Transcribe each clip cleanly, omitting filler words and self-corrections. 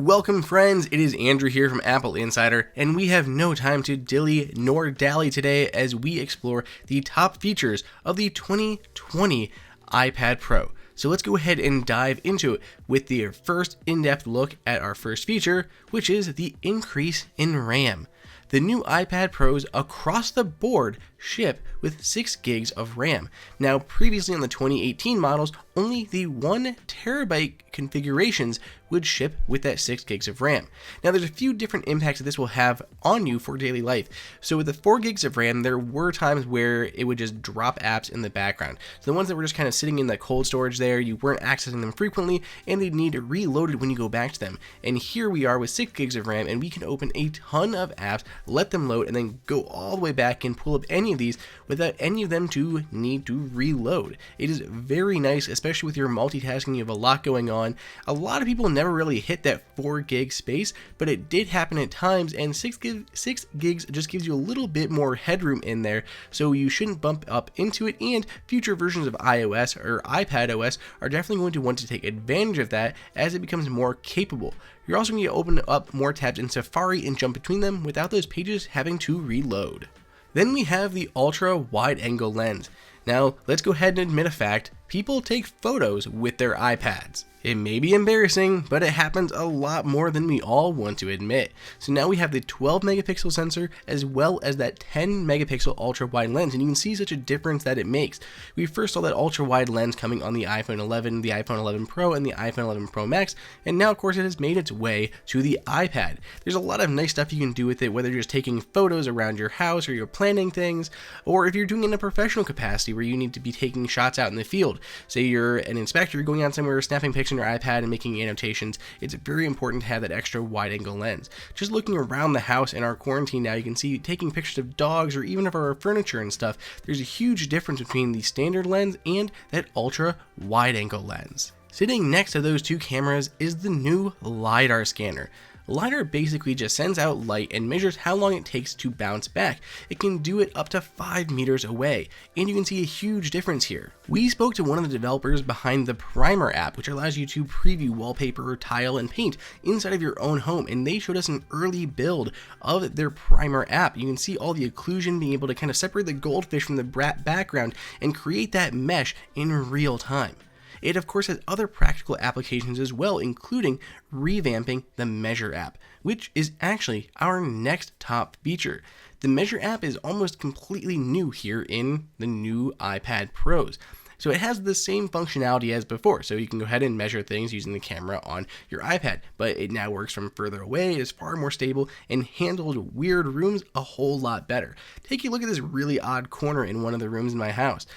Welcome friends, it is Andrew here from AppleInsider, and we have no time to dilly nor dally today as we explore the top features of the 2020 iPad Pro. So let's go ahead and dive into it with the first in-depth look at our first feature, which is the increase in RAM. The new iPad Pros across the board ship with 6 gigs of RAM. Now, previously on the 2018 models, only the 1 terabyte configurations would ship with that 6 gigs of RAM. Now, there's a few different impacts that this will have on you for daily life. So with the 4 gigs of RAM, there were times where it would just drop apps in the background. So the ones that were just kind of sitting in that cold storage there, you weren't accessing them frequently, and they'd need reloaded when you go back to them. And here we are with 6 gigs of RAM, and we can open a ton of apps, let them load, and then go all the way back and pull up any of these without any of them to need to reload. It is very nice, especially with your multitasking. You have a lot going on. A lot of people never really hit that 4 gig space, but it did happen at times, and 6 gigs just gives you a little bit more headroom in there, so you shouldn't bump up into it, and future versions of iOS or iPadOS are definitely going to want to take advantage of that as it becomes more capable. You're also going to open up more tabs in Safari and jump between them without those pages having to reload. Then we have the ultra-wide angle lens. Now, let's go ahead and admit a fact. People take photos with their iPads. It may be embarrassing, but it happens a lot more than we all want to admit. So now we have the 12 megapixel sensor as well as that 10 megapixel ultra wide lens, and you can see such a difference that it makes. We first saw that ultra wide lens coming on the iPhone 11, the iPhone 11 Pro, and the iPhone 11 Pro Max, and now of course it has made its way to the iPad. There's a lot of nice stuff you can do with it, whether you're just taking photos around your house or you're planning things, or if you're doing it in a professional capacity where you need to be taking shots out in the field. Say you're an inspector going out somewhere, snapping pictures on your iPad and making annotations, it's very important to have that extra wide angle lens. Just looking around the house in our quarantine now, you can see taking pictures of dogs or even of our furniture and stuff, there's a huge difference between the standard lens and that ultra wide angle lens. Sitting next to those two cameras is the new LiDAR scanner. LiDAR basically just sends out light and measures how long it takes to bounce back. It can do it up to 5 meters away, and you can see a huge difference here. We spoke to one of the developers behind the Primer app, which allows you to preview wallpaper, tile, and paint inside of your own home, and they showed us an early build of their Primer app. You can see all the occlusion, being able to kind of separate the goldfish from the background and create that mesh in real time. It of course has other practical applications as well, including revamping the Measure app, which is actually our next top feature. The Measure app is almost completely new here in the new iPad Pros. So it has the same functionality as before, so you can go ahead and measure things using the camera on your iPad, but it now works from further away, is far more stable, and handles weird rooms a whole lot better. Take a look at this really odd corner in one of the rooms in my house.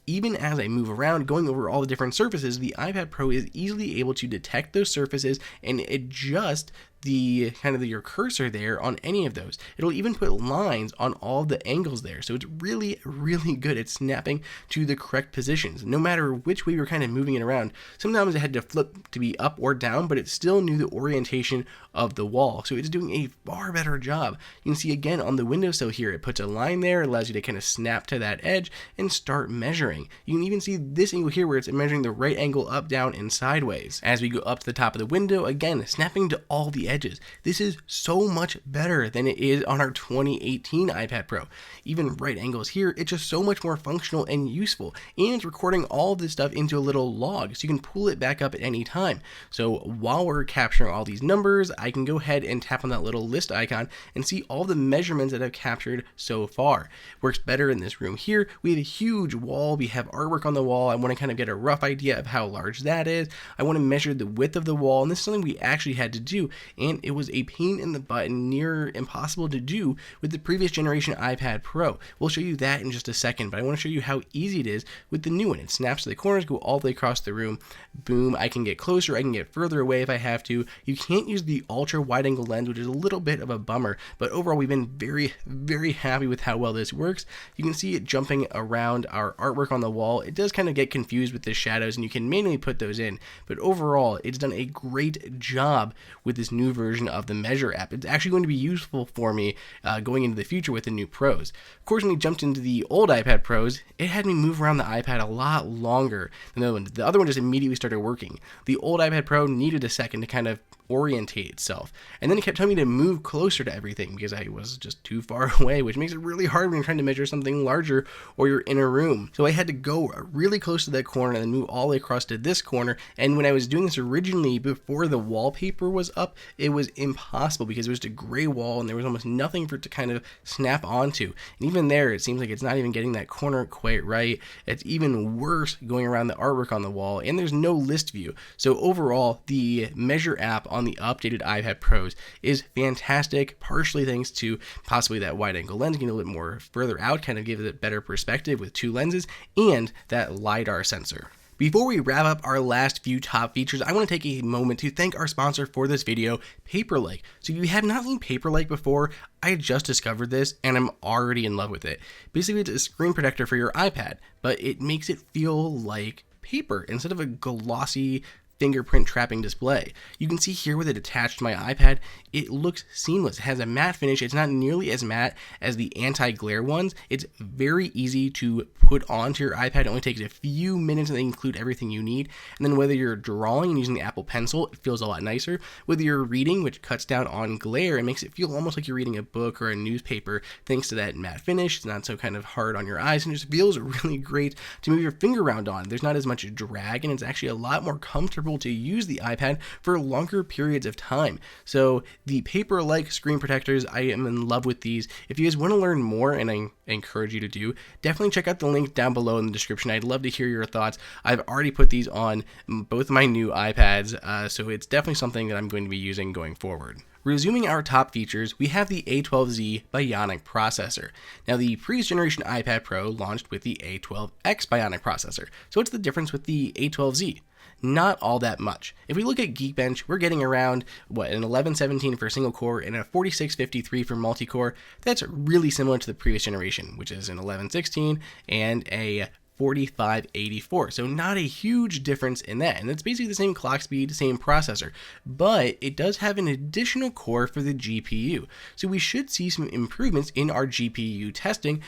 Even as I move around, going over all the different surfaces, the iPad Pro is easily able to detect those surfaces and adjust the your cursor there on any of those. It'll even put lines on all the angles there, so it's really good at snapping to the correct positions, no matter which way you're kind of moving it around. Sometimes it had to flip to be up or down, but it still knew the orientation of the wall, so it's doing a far better job. You can see again on the windowsill here, it puts a line there, it allows you to kind of snap to that edge and start measuring. You can even see this angle here where it's measuring the right angle up, down, and sideways. As we go up to the top of the window, again snapping to all the edges. This is so much better than it is on our 2018 iPad Pro. Even right angles here, it's just so much more functional and useful, and it's recording all of this stuff into a little log, so you can pull it back up at any time. So while we're capturing all these numbers, I can go ahead and tap on that little list icon and see all the measurements that I've captured so far. Works better in this room here. We have a huge wall, we have artwork on the wall. I want to kind of get a rough idea of how large that is. I want to measure the width of the wall, and this is something we actually had to do, and it was a pain in the butt and near impossible to do with the previous generation iPad Pro. We'll show you that in just a second, but I want to show you how easy it is with the new one. It snaps to the corners, go all the way across the room. Boom, I can get closer, I can get further away if I have to. You can't use the ultra wide angle lens, which is a little bit of a bummer, but overall we've been very happy with how well this works. You can see it jumping around our artwork on the wall. It does kind of get confused with the shadows, and you can manually put those in, but overall it's done a great job with this new version of the Measure app. It's actually going to be useful for me going into the future with the new Pros. Of course, when we jumped into the old iPad Pros, it had me move around the iPad a lot longer than the other one. The other one just immediately started working. The old iPad Pro needed a second to kind of orientate itself. And then it kept telling me to move closer to everything because I was just too far away, which makes it really hard when you're trying to measure something larger or you're in a room. So I had to go really close to that corner and then move all the way across to this corner. And when I was doing this originally, before the wallpaper was up, it was impossible because it was just a gray wall and there was almost nothing for it to kind of snap onto. And even there, it seems like it's not even getting that corner quite right. It's even worse going around the artwork on the wall, and there's no list view. So overall, the Measure app on the updated iPad Pros is fantastic, partially thanks to possibly that wide angle lens getting a little bit more further out, kind of gives it better perspective with two lenses, and that LiDAR sensor. Before we wrap up our last few top features, I want to take a moment to thank our sponsor for this video, PaperLike. So if you have not seen PaperLike before, I just discovered this and I'm already in love with it. Basically, it's a screen protector for your iPad, but it makes it feel like paper instead of a glossy fingerprint trapping display. You can see here with it attached to my iPad, it looks seamless. It has a matte finish. It's not nearly as matte as the anti-glare ones. It's very easy to put onto your iPad. It only takes a few minutes and they include everything you need. And then whether you're drawing and using the Apple Pencil, it feels a lot nicer. Whether you're reading, which cuts down on glare, it makes it feel almost like you're reading a book or a newspaper thanks to that matte finish. It's not so kind of hard on your eyes and it just feels really great to move your finger around on. There's not as much drag and it's actually a lot more comfortable to use the iPad for longer periods of time. So the PaperLike screen protectors, I am in love with these. If you guys want to learn more, and I encourage you to do, definitely check out the link down below in the description. I'd love to hear your thoughts. I've already put these on both my new iPads, so it's definitely something that I'm going to be using going forward. Resuming our top features, we have the A12Z Bionic processor. Now, the previous generation iPad Pro launched with the A12X Bionic processor. So what's the difference with the A12Z? Not all that much. If we look at Geekbench, we're getting around, an 1117 for single core and a 4653 for multi-core. That's really similar to the previous generation, which is an 1116 and a 4584. So not a huge difference in that. And it's basically the same clock speed, same processor, but it does have an additional core for the GPU. So we should see some improvements in our GPU testing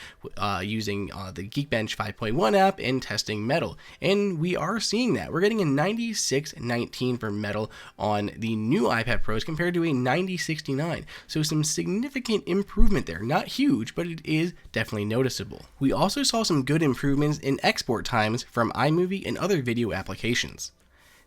using the Geekbench 5.1 app and testing Metal. And we are seeing that. We're getting a 9619 for Metal on the new iPad Pros compared to a 9069. So some significant improvement there. Not huge, but it is definitely noticeable. We also saw some good improvements in export times from iMovie and other video applications.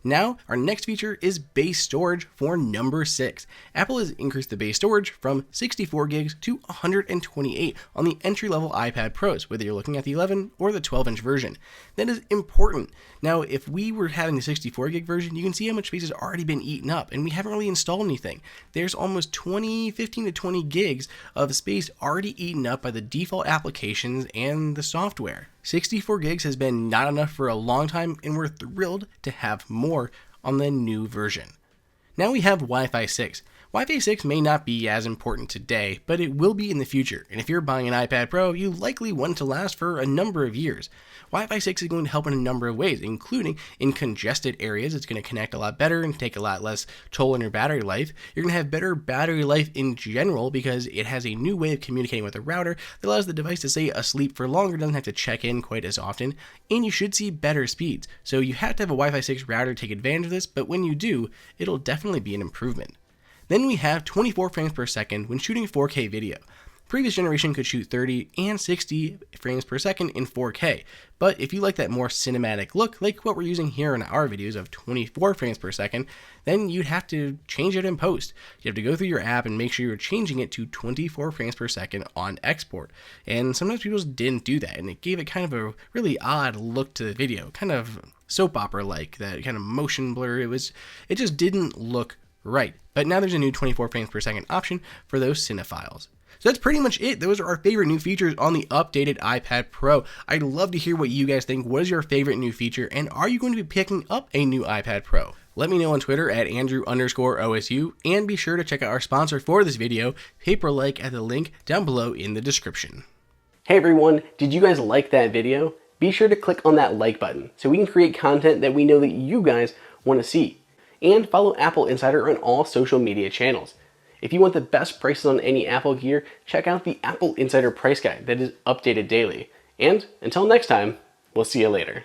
Now, our next feature is base storage for number 6. Apple has increased the base storage from 64 gigs to 128 on the entry-level iPad Pros, whether you're looking at the 11 or the 12-inch version. That is important. Now, if we were having the 64 gig version, you can see how much space has already been eaten up, and we haven't really installed anything. There's almost 15 to 20 gigs of space already eaten up by the default applications and the software. 64 gigs has been not enough for a long time, and we're thrilled to have more on the new version. Now we have Wi-Fi 6. Wi-Fi 6 may not be as important today, but it will be in the future, and if you're buying an iPad Pro, you likely want it to last for a number of years. Wi-Fi 6 is going to help in a number of ways, including in congested areas. It's going to connect a lot better and take a lot less toll on your battery life. You're going to have better battery life in general because it has a new way of communicating with the router that allows the device to stay asleep for longer, doesn't have to check in quite as often, and you should see better speeds. So you have to have a Wi-Fi 6 router to take advantage of this, but when you do, it'll definitely be an improvement. Then we have 24 frames per second when shooting 4K video. Previous generation could shoot 30 and 60 frames per second in 4K, but if you like that more cinematic look, like what we're using here in our videos of 24 frames per second, then you'd have to change it in post. You have to go through your app and make sure you're changing it to 24 frames per second on export. And sometimes people just didn't do that, and it gave it kind of a really odd look to the video, kind of soap opera-like, that kind of motion blur. It just didn't look right. But now there's a new 24 frames per second option for those cinephiles. So that's pretty much it. Those are our favorite new features on the updated iPad Pro. I'd love to hear what you guys think. What is your favorite new feature? And are you going to be picking up a new iPad Pro? Let me know on Twitter at Andrew_OSU, and be sure to check out our sponsor for this video, PaperLike, at the link down below in the description. Hey everyone, did you guys like that video? Be sure to click on that like button so we can create content that we know that you guys want to see. And follow AppleInsider on all social media channels. If you want the best prices on any Apple gear, check out the AppleInsider price guide that is updated daily. And until next time, we'll see you later.